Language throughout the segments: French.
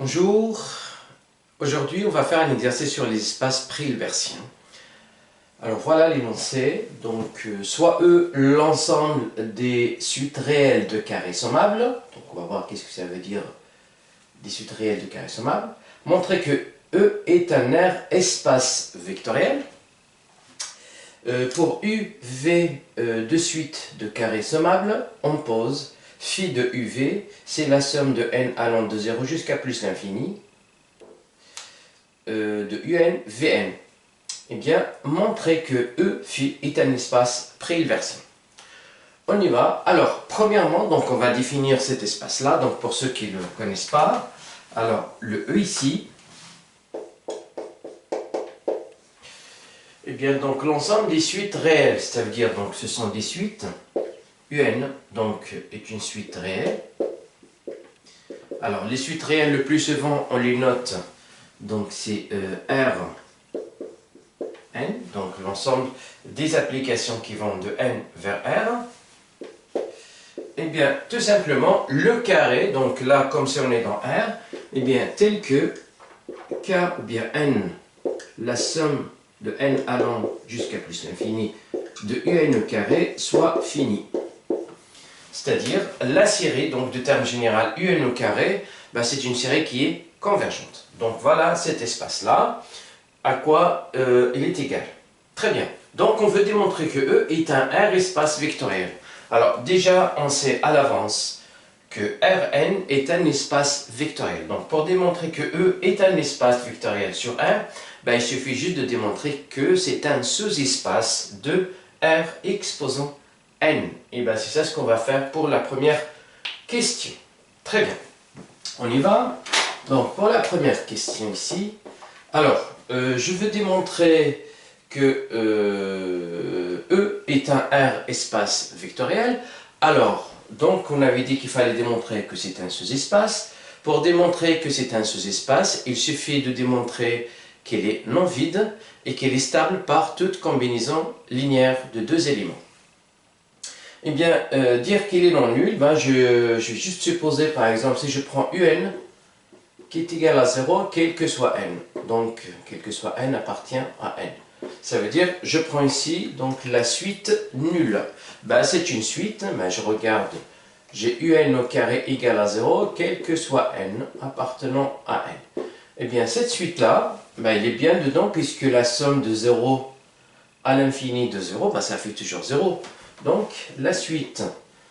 Bonjour, aujourd'hui on va faire un exercice sur les espaces pré-hilbertiens. Alors voilà l'énoncé, donc soit E l'ensemble des suites réelles de carrés sommables, donc on va voir qu'est-ce que ça veut dire des suites réelles de carrés sommables, montrer que E est un R espace vectoriel. Pour UV de suite de carrés sommables, on pose phi de UV, c'est la somme de n allant de 0 jusqu'à plus l'infini, de UN Vn. Eh bien, montrer que E phi est un espace pré-hilbertien. On y va. Alors, premièrement, donc on va définir cet espace-là. Donc, pour ceux qui ne le connaissent pas, alors le E ici, eh bien, donc l'ensemble des suites réelles, ça veut dire donc ce sont des suites. UN donc est une suite réelle. Alors, les suites réelles, le plus souvent, on les note. Donc, c'est R n, donc l'ensemble des applications qui vont de n vers R. Eh bien, tout simplement, le carré, donc là, comme si on est dans R, eh bien, tel que k ou bien n, la somme de n allant jusqu'à plus l'infini de un au carré soit finie. C'est-à-dire, la série, donc de terme général un au carré, ben, c'est une série qui est convergente. Donc voilà cet espace-là, à quoi il est égal. Très bien. Donc on veut démontrer que E est un R espace vectoriel. Alors déjà, on sait à l'avance que Rn est un espace vectoriel. Donc pour démontrer que E est un espace vectoriel sur R, ben, il suffit juste de démontrer que c'est un sous-espace de R exposant n. Et bien c'est ça ce qu'on va faire pour la première question. Très bien. On y va. Donc pour la première question ici, alors je veux démontrer que E est un R espace vectoriel. Alors, donc on avait dit qu'il fallait démontrer que c'est un sous-espace. Pour démontrer que c'est un sous-espace, il suffit de démontrer qu'elle est non vide et qu'elle est stable par toute combinaison linéaire de deux éléments. Eh bien, dire qu'il est non nul, ben je vais juste supposer, par exemple, si je prends UN qui est égal à 0, quel que soit n. Donc, quel que soit n appartient à n. Ça veut dire, je prends ici donc la suite nulle. Ben, c'est une suite, mais je regarde, j'ai un au carré égal à 0, quel que soit n appartenant à n. Eh bien, cette suite-là, ben, elle est bien dedans, puisque la somme de 0 à l'infini de 0, ben, ça fait toujours 0. Donc, la suite,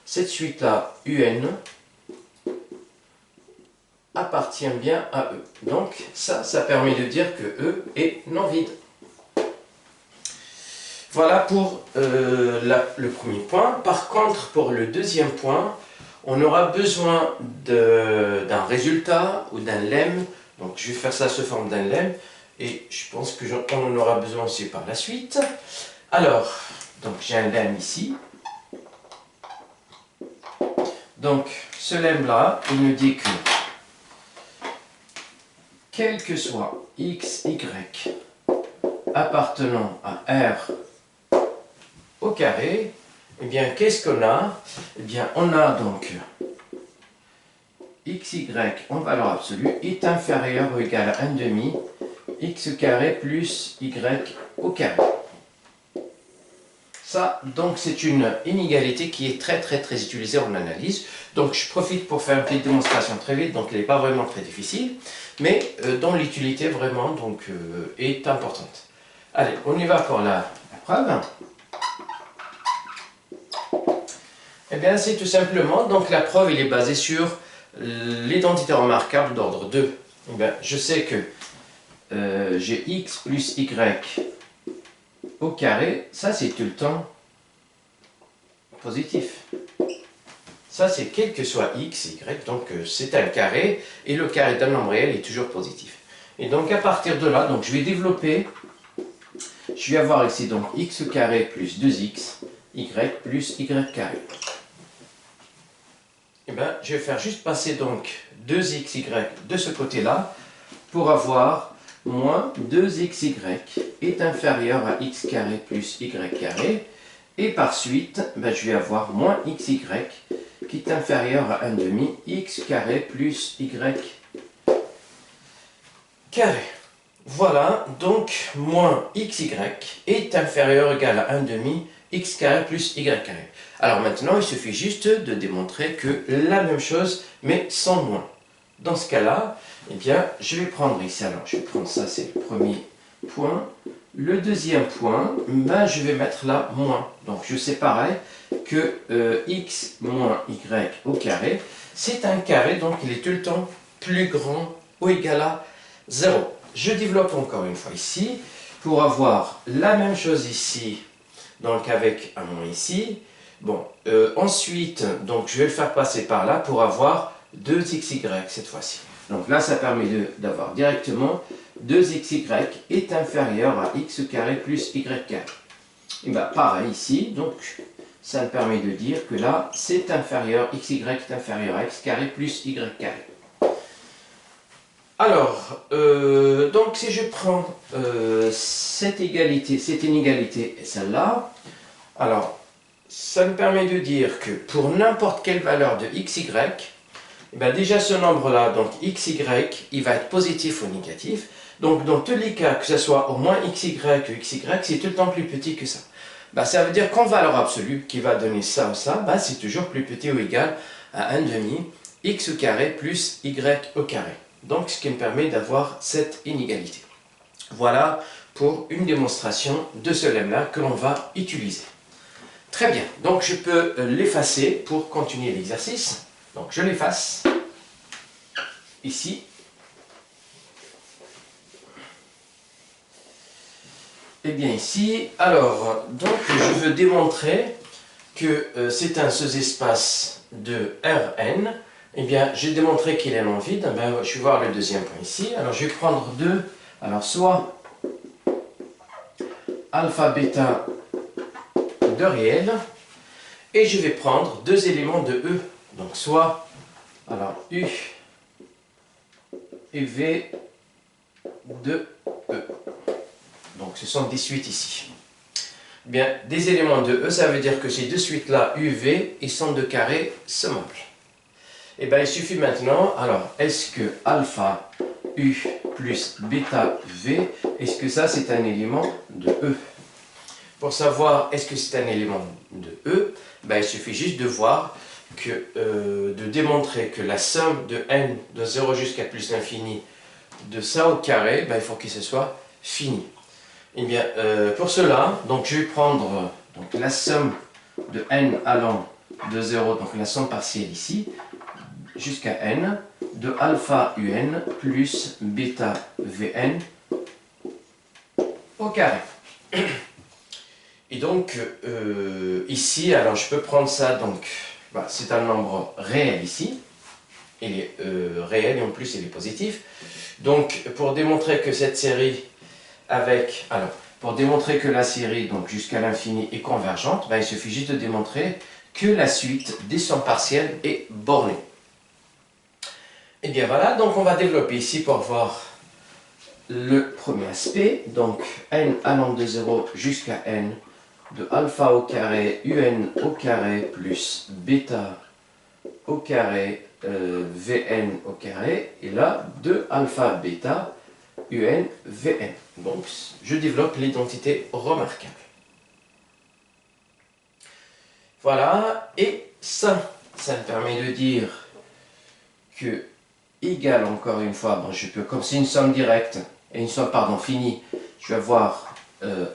cette suite-là, un, appartient bien à E. Donc, ça permet de dire que E est non vide. Voilà pour le premier point. Par contre, pour le deuxième point, on aura besoin d'un résultat ou d'un lemme. Donc, je vais faire ça sous forme d'un lemme. Et je pense qu'on en aura besoin aussi par la suite. Alors, donc j'ai un lemme ici. Donc, ce lemme-là, il nous dit que quel que soit x, y appartenant à R au carré, eh bien, qu'est-ce qu'on a? Eh bien, on a donc xy en valeur absolue est inférieur ou égal à 1 demi x au carré plus y au carré. Ça, donc, c'est une inégalité qui est très utilisée en analyse. Donc, je profite pour faire une petite démonstration très vite, donc elle n'est pas vraiment très difficile, mais dont l'utilité vraiment donc, est importante. Allez, on y va pour la preuve. Eh bien, c'est tout simplement, donc la preuve, elle est basée sur l'identité remarquable d'ordre 2. Eh bien, je sais que j'ai x plus y au carré, ça c'est tout le temps positif. Ça c'est quel que soit x, y, donc c'est un carré, et le carré d'un nombre réel est toujours positif. Et donc à partir de là, donc je vais développer, je vais avoir ici donc x au carré plus 2x, y plus y carré. Et bien je vais faire juste passer donc 2xy de ce côté-là, pour avoir moins 2xy est inférieur à x carré plus y carré. Et par suite, ben, je vais avoir moins xy qui est inférieur à 1 demi x carré plus y carré. Voilà, donc moins xy est inférieur ou égal à 1 demi x carré plus y carré. Alors maintenant, il suffit juste de démontrer que la même chose, mais sans moins. Dans ce cas-là, eh bien, je vais prendre ici, alors je vais prendre ça, c'est le premier point. Le deuxième point, ben, je vais mettre là moins. Donc je sais pareil que x moins y au carré, c'est un carré, donc il est tout le temps plus grand ou égal à 0. Je développe encore une fois ici, pour avoir la même chose ici, donc avec un moins ici. Bon, ensuite, donc je vais le faire passer par là pour avoir 2xy cette fois-ci. Donc là, ça permet d'avoir directement 2xy est inférieur à x carré plus y carré. Et bien pareil ici, donc ça me permet de dire que là, c'est inférieur, xy est inférieur à x carré plus y carré. Alors, donc si je prends cette inégalité et celle-là, alors ça me permet de dire que pour n'importe quelle valeur de xy, eh bien déjà ce nombre-là, donc xy, il va être positif ou négatif. Donc dans tous les cas, que ce soit au moins xy ou xy, c'est tout le temps plus petit que ça. Ben, ça veut dire qu'en valeur absolue, qui va donner ça ou ça, ben, c'est toujours plus petit ou égal à 1 demi x au carré plus y au carré. Donc ce qui me permet d'avoir cette inégalité. Voilà pour une démonstration de ce lemme-là que l'on va utiliser. Très bien, donc je peux l'effacer pour continuer l'exercice. Donc je l'efface ici. Et bien ici, alors, donc je veux démontrer que c'est un sous-espace de Rn. Eh bien, j'ai démontré qu'il est non vide. Ben, je vais voir le deuxième point ici. Alors, je vais prendre deux. Alors, soit alpha, bêta de réel. Et je vais prendre deux éléments de E. Donc, soit, alors, U et V de E. Donc, ce sont des suites ici. Bien, des éléments de E, ça veut dire que ces deux suites-là, U, V, ils sont de carré semmables. Et bien, il suffit maintenant, alors, est-ce que alpha U plus bêta V, est-ce que ça c'est un élément de E? Pour savoir est-ce que c'est un élément de E, ben, il suffit juste de voir que, de démontrer que la somme de n de 0 jusqu'à plus l'infini de ça au carré, ben, il faut que ce soit fini. Et bien, pour cela, donc, je vais prendre donc, la somme de n allant de 0, donc la somme partielle ici, jusqu'à n, de alpha un plus bêta vn au carré. Et donc, ici, alors je peux prendre ça, donc, bah, c'est un nombre réel ici, il est réel et en plus il est positif. Donc, pour démontrer que cette série avec, alors, pour démontrer que la série, donc jusqu'à l'infini, est convergente, bah, il suffit juste de démontrer que la suite des sommes partielles est bornée. Et bien voilà, donc on va développer ici pour voir le premier aspect, donc n allant de 0 jusqu'à n de alpha au carré un au carré plus bêta au carré vn au carré, et là de alpha bêta un vn. Donc je développe l'identité remarquable. Voilà, et ça me permet de dire que égale, encore une fois, bon, je peux, comme c'est une somme directe, et une somme, pardon, finie, je vais avoir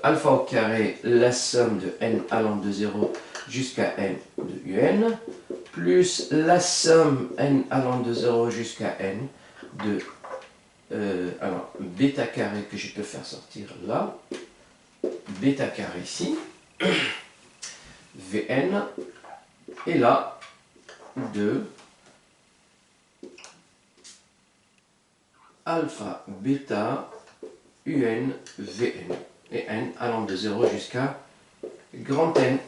alpha au carré, la somme de n allant de 0 jusqu'à n de un, plus la somme n allant de 0 jusqu'à n de alors, bêta carré que je peux faire sortir là, bêta carré ici, vn, et là, de alpha, bêta, un, vn, et n allant de 0 jusqu'à grand N.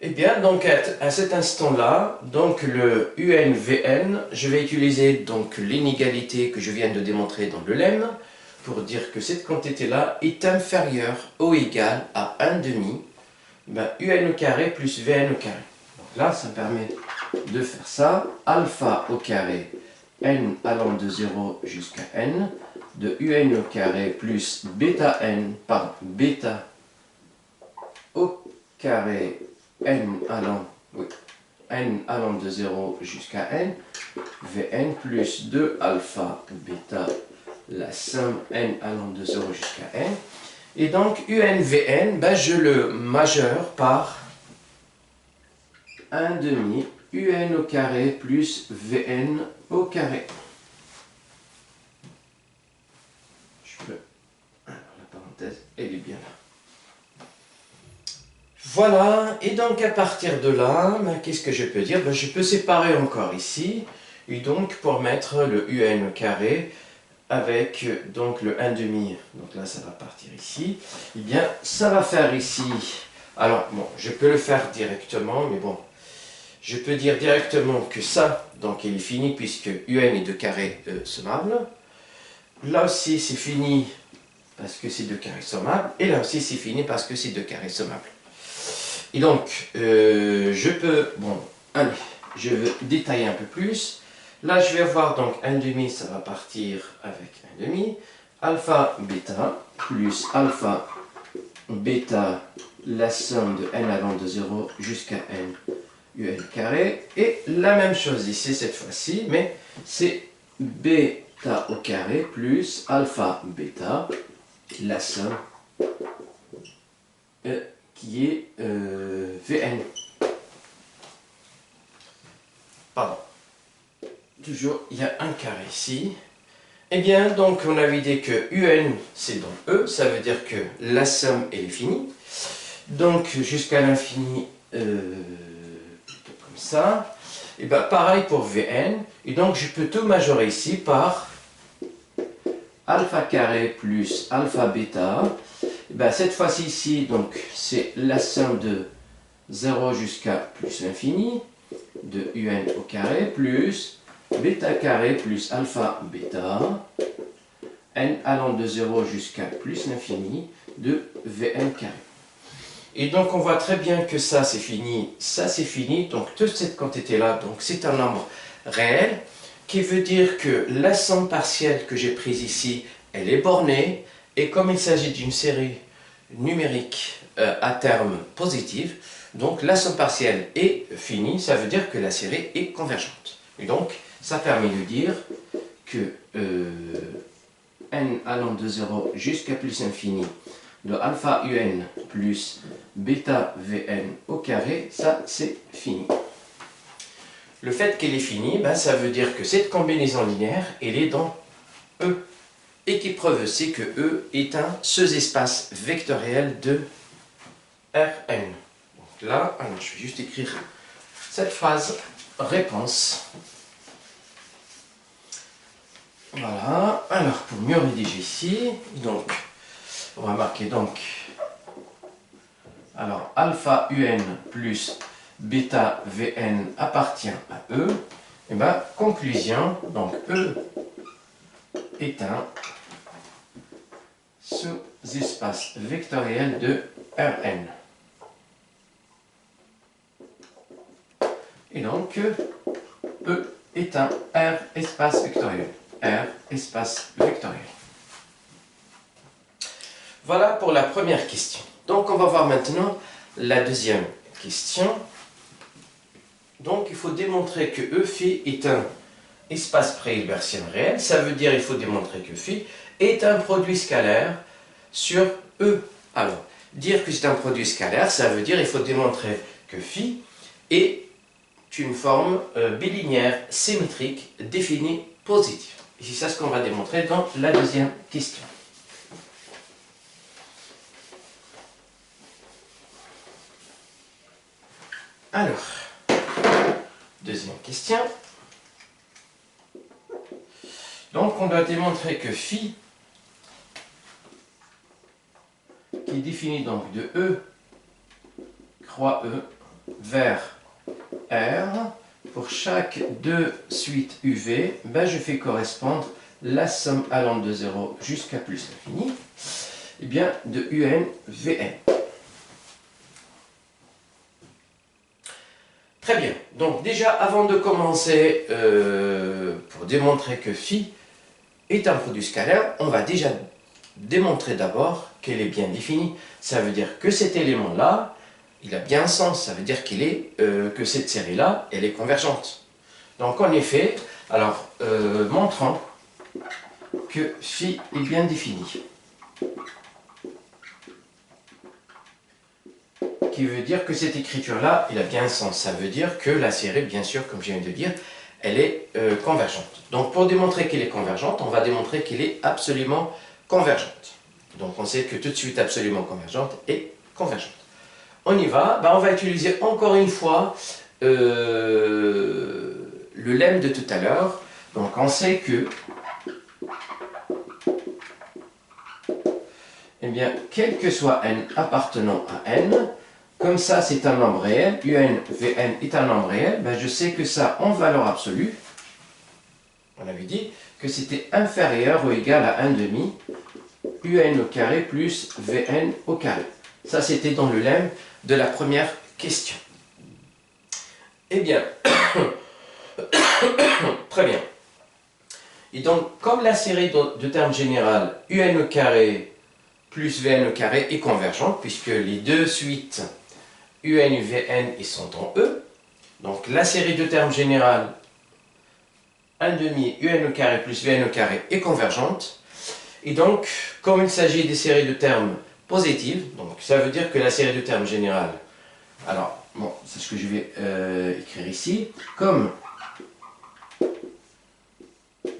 Et bien, donc à cet instant-là, donc le un, vn, je vais utiliser donc l'inégalité que je viens de démontrer dans le lemme pour dire que cette quantité-là est inférieure ou égale à 1 demi ben, un au carré plus vn au carré. Donc là, ça me permet de faire ça. Alpha au carré n allant de 0 jusqu'à n, de un au carré plus bêta n par bêta au carré n allant, oui, n allant de 0 jusqu'à n, Vn plus 2 alpha bêta, la somme n allant de 0 jusqu'à n. Et donc, UNVN, ben, je le majeure par 1 demi UN au carré plus Vn au carré. Je peux... Alors, la parenthèse, elle est bien là. Voilà, et donc à partir de là, ben, qu'est-ce que je peux dire? Ben, je peux séparer encore ici, et donc pour mettre le UN au carré, avec donc le 1 demi, donc là ça va partir ici, et bien ça va faire ici, alors bon, je peux le faire directement, mais bon, je peux dire directement que ça, donc il est fini puisque UN est de carré sommable, là aussi c'est fini parce que c'est de carré sommable, et là aussi c'est fini parce que c'est de carré sommable. Et donc, je peux, bon, allez, je veux détailler un peu plus. Là, je vais avoir donc 1 demi, ça va partir avec 1 demi. Alpha bêta plus alpha bêta, la somme de n allant de 0 jusqu'à n un carré. Et la même chose ici, cette fois-ci, mais c'est bêta au carré plus alpha bêta, la somme qui est Vn. Pardon. Toujours, il y a un carré ici. Eh bien, donc, on avait dit que UN, c'est donc E, ça veut dire que la somme, elle est finie. Donc, jusqu'à l'infini, plutôt comme ça. Et bien, pareil pour Vn. Et donc, je peux tout majorer ici par alpha carré plus alpha bêta. Et bien, cette fois-ci, ici, donc, c'est la somme de 0 jusqu'à plus l'infini, de UN au carré, plus bêta carré plus alpha bêta, n allant de 0 jusqu'à plus l'infini, de Vn carré. Et donc on voit très bien que ça c'est fini, donc toute cette quantité-là, donc c'est un nombre réel, qui veut dire que la somme partielle que j'ai prise ici, elle est bornée, et comme il s'agit d'une série numérique à terme positif, donc la somme partielle est finie, ça veut dire que la série est convergente. Et donc, ça permet de dire que n allant de 0 jusqu'à plus infini de alpha un plus bêta Vn au carré, ça c'est fini. Le fait qu'elle est finie, ben, ça veut dire que cette combinaison linéaire, elle est dans E. Et qui preuve aussi que E est un sous-espace vectoriel de Rn. Donc là, alors je vais juste écrire cette phrase réponse. Voilà, alors pour mieux rédiger ici, donc on va marquer donc alors alpha un plus bêta Vn appartient à E. Et bien conclusion, donc E est un sous-espace vectoriel de Rn. Et donc E est un R espace vectoriel. R espace vectoriel. Voilà pour la première question. Donc on va voir maintenant la deuxième question. Donc il faut démontrer que E phi est un espace pré-hilbertien réel. Ça veut dire qu'il faut démontrer que phi est un produit scalaire sur E. Alors, dire que c'est un produit scalaire, ça veut dire qu'il faut démontrer que phi est une forme bilinéaire symétrique définie positive. Et c'est ça ce qu'on va démontrer dans la deuxième question. Alors, deuxième question. Donc on doit démontrer que phi, qui est défini donc de E, croix E, vers R, pour chaque 2 suites UV, ben je fais correspondre la somme allant de 0 jusqu'à plus l'infini, et bien de UN Vn. Très bien, Donc déjà, avant de commencer, pour démontrer que phi est un produit scalaire, on va déjà démontrer d'abord qu'elle est bien définie. Ça veut dire que cet élément-là, il a bien un sens. Ça veut dire que cette série-là, elle est convergente. Donc en effet, alors montrons que phi est bien défini. Qui veut dire que cette écriture-là, il a bien un sens. Ça veut dire que la série, bien sûr, comme je viens de dire, elle est convergente. Donc pour démontrer qu'elle est convergente, on va démontrer qu'elle est absolument convergente. Donc on sait que tout de suite absolument convergente est convergente. On y va. Ben, on va utiliser encore une fois le lemme de tout à l'heure. Donc on sait que, eh bien, quel que soit n appartenant à n, comme ça c'est un nombre réel, un, Vn est un nombre réel, ben, je sais que ça en valeur absolue, on avait dit que c'était inférieur ou égal à 1 demi un au carré plus Vn au carré. Ça c'était dans le lemme de la première question. Eh bien, très bien. Et donc, comme la série de termes générales un au carré plus Vn au carré est convergente, puisque les deux suites un et Vn ils sont en E, donc la série de termes générales 1 demi un au carré plus Vn au carré est convergente. Et donc, comme il s'agit des séries de termes positives, donc ça veut dire que la série de termes générale, alors, bon, c'est ce que je vais écrire ici, comme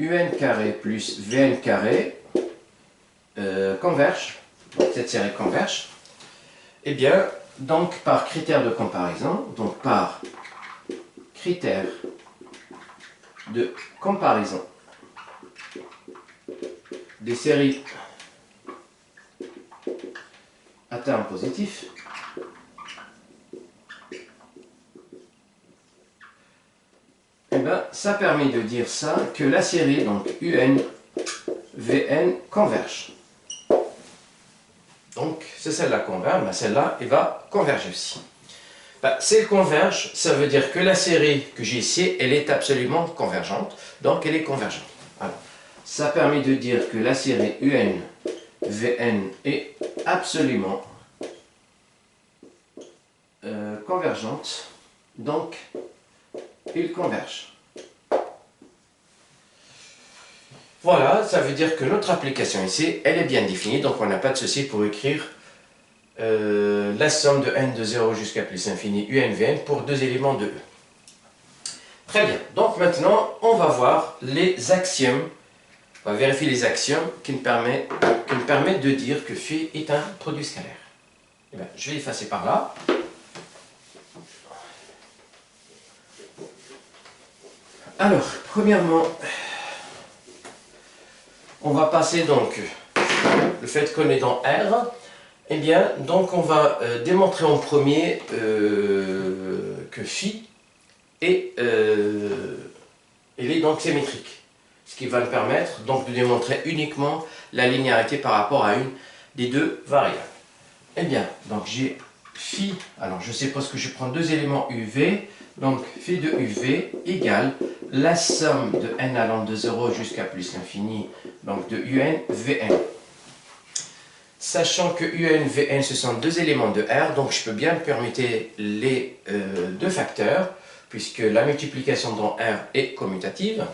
un carré plus Vn carré converge, donc cette série converge, eh bien, donc par critère de comparaison, donc par critère de comparaison des séries à termes positifs, eh bien, ça permet de dire ça, que la série, donc un, Vn, converge. Donc, c'est celle-là converge, mais celle-là, elle va converger aussi. Ben, si elle converge, ça veut dire que la série que j'ai ici, elle est absolument convergente, donc elle est convergente. Alors, ça permet de dire que la série un, Vn est absolument convergente, donc ils convergent. Voilà, ça veut dire que notre application ici, elle est bien définie, donc on n'a pas de souci pour écrire la somme de n de 0 jusqu'à plus infini un Vn pour deux éléments de E. Très bien, donc maintenant on va voir les axiomes, on va vérifier les axiomes qui nous permettent de dire que phi est un produit scalaire. Eh bien, je vais effacer par là. Alors, premièrement, on va passer donc le fait qu'on est dans R. Eh bien, donc on va démontrer en premier que phi est, il est donc symétrique. Ce qui va nous permettre donc de démontrer uniquement la linéarité par rapport à une des deux variables. Eh bien, donc j'ai phi, alors je suppose que je prends deux éléments UV, donc phi de UV égale la somme de n allant de 0 jusqu'à plus l'infini, donc de un Vn. Sachant que un Vn ce sont deux éléments de R, donc je peux bien permuter les deux facteurs, puisque la multiplication dans R est commutative.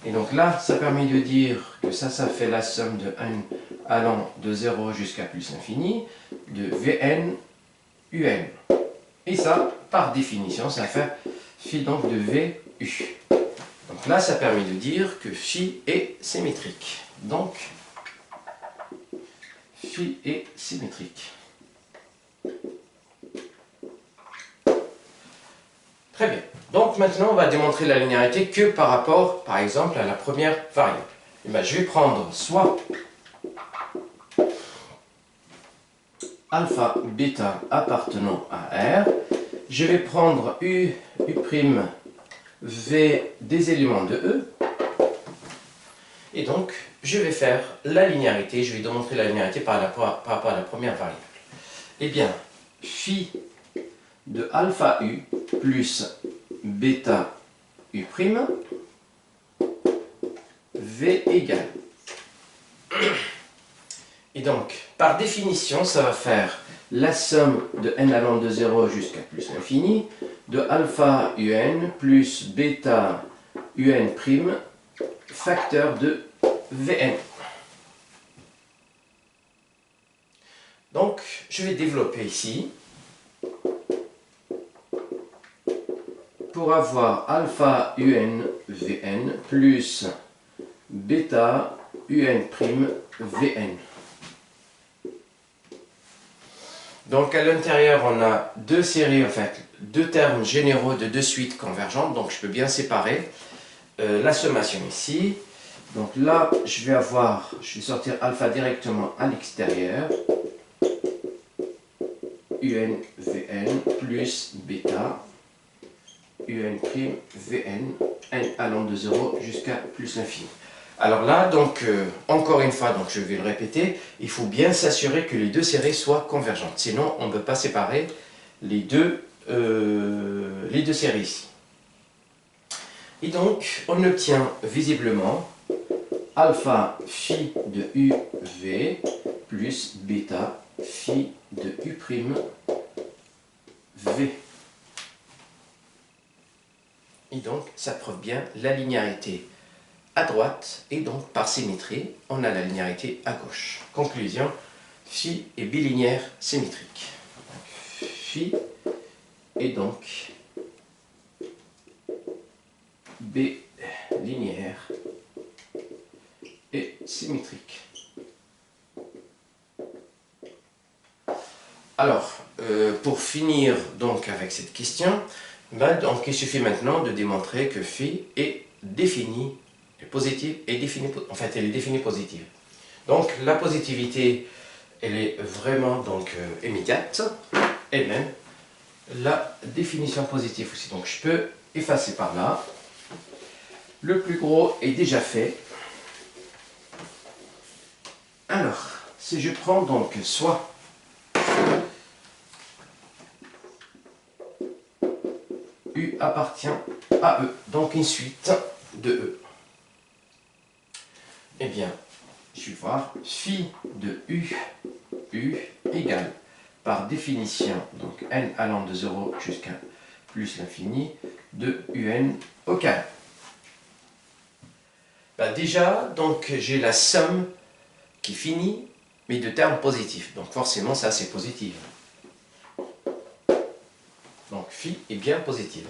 Et donc là, ça permet de dire que ça fait la somme de n allant de 0 jusqu'à plus l'infini, de Vn un. Et ça, par définition, ça fait phi donc de Vu. Donc là, ça permet de dire que phi est symétrique. Donc, phi est symétrique. Très bien. Donc maintenant, on va démontrer la linéarité que par rapport, par exemple, à la première variable. Et bien, je vais prendre soit alpha, bêta appartenant à R. Je vais prendre U', V des éléments de E. Et donc, je vais faire la linéarité, je vais démontrer la linéarité par rapport à la première variable. Eh bien, phi de alpha U plus bêta U', V égale. Et donc, par définition, ça va faire la somme de n allant de 0 jusqu'à plus l'infini de alpha un plus bêta un' facteur de Vn. Donc, je vais développer ici pour avoir alpha un Vn plus bêta un' Vn. Donc à l'intérieur, on a deux séries, en fait, deux termes généraux de deux suites convergentes. Donc je peux bien séparer la sommation ici. Donc là, je vais sortir alpha directement à l'extérieur. Un Vn plus bêta un' Vn, n allant de 0 jusqu'à plus l'infini. Alors là, donc, encore une fois, donc je vais le répéter, il faut bien s'assurer que les deux séries soient convergentes. Sinon, on ne peut pas séparer les deux séries ici. Et donc, on obtient visiblement alpha phi de uv plus bêta phi de u', v. Et donc, ça prouve bien la linéarité à droite, et donc par symétrie, on a la linéarité à gauche. Conclusion, phi est bilinéaire symétrique. Donc, phi est donc bilinéaire et symétrique. Alors, pour finir donc avec cette question, donc il suffit maintenant de démontrer que phi est définie positive et définie, en fait elle est définie positive. Donc la positivité, elle est vraiment donc immédiate, et même la définition positive aussi. Donc je peux effacer par là. Le plus gros est déjà fait. Alors, si je prends donc soit U appartient à E, donc une suite de E. Eh bien, je vais voir phi de U égale, par définition, donc n allant de 0 jusqu'à plus l'infini, de un au carré. Ben déjà, donc j'ai la somme qui finit, mais de termes positifs. Donc forcément, ça c'est positif. Donc phi est bien positive.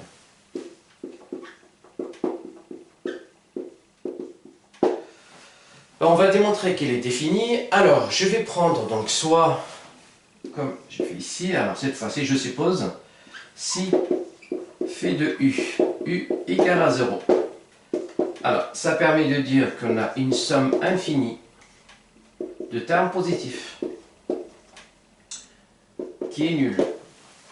On va démontrer qu'elle est définie. Alors, je vais prendre donc soit, comme je fais ici, alors cette fois-ci, je suppose, si phi de U égale à 0. Alors, ça permet de dire qu'on a une somme infinie de termes positifs qui est nulle.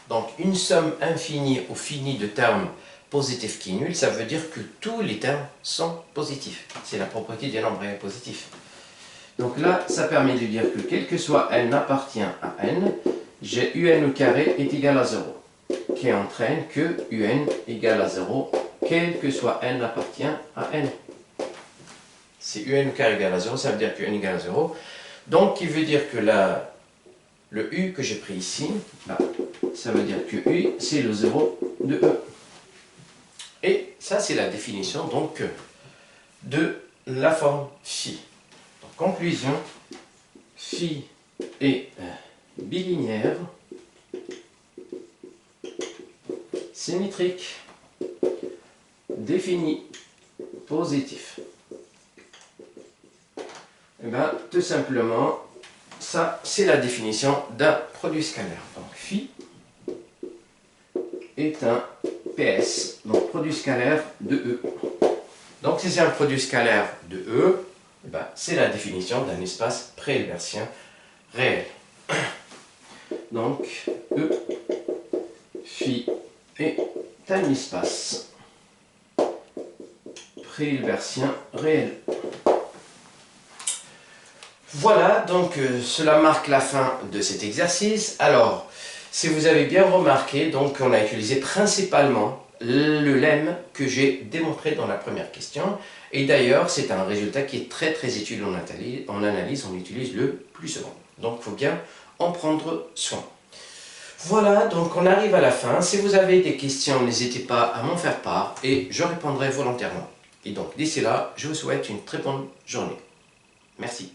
Donc, une somme infinie ou finie de termes positifs qui est nulle, ça veut dire que tous les termes sont positifs. C'est la propriété des nombres réels positifs. Donc là, ça permet de dire que quel que soit n appartient à n, j'ai un au carré est égal à 0, qui entraîne que un égale à 0, quel que soit n appartient à n. Si un au carré égale à 0, ça veut dire que n égale à 0. Donc, il veut dire que le u que j'ai pris ici, là, ça veut dire que u, c'est le 0 de E. Et ça, c'est la définition donc de la forme phi. Donc, conclusion, phi est bilinéaire, symétrique, défini, positif. Et bien, tout simplement, ça, c'est la définition d'un produit scalaire. Donc, phi est un PS, donc produit scalaire de E. Donc, si c'est un produit scalaire de E, ben, c'est la définition d'un espace pré-hilbertien réel. Donc, E, phi est un espace pré-hilbertien réel. Voilà, donc cela marque la fin de cet exercice. Alors, si vous avez bien remarqué, donc on a utilisé principalement le lemme que j'ai démontré dans la première question. Et d'ailleurs, c'est un résultat qui est très utile en analyse, on l'utilise le plus souvent. Donc, il faut bien en prendre soin. Voilà, donc on arrive à la fin. Si vous avez des questions, n'hésitez pas à m'en faire part et je répondrai volontairement. Et donc, d'ici là, je vous souhaite une très bonne journée. Merci.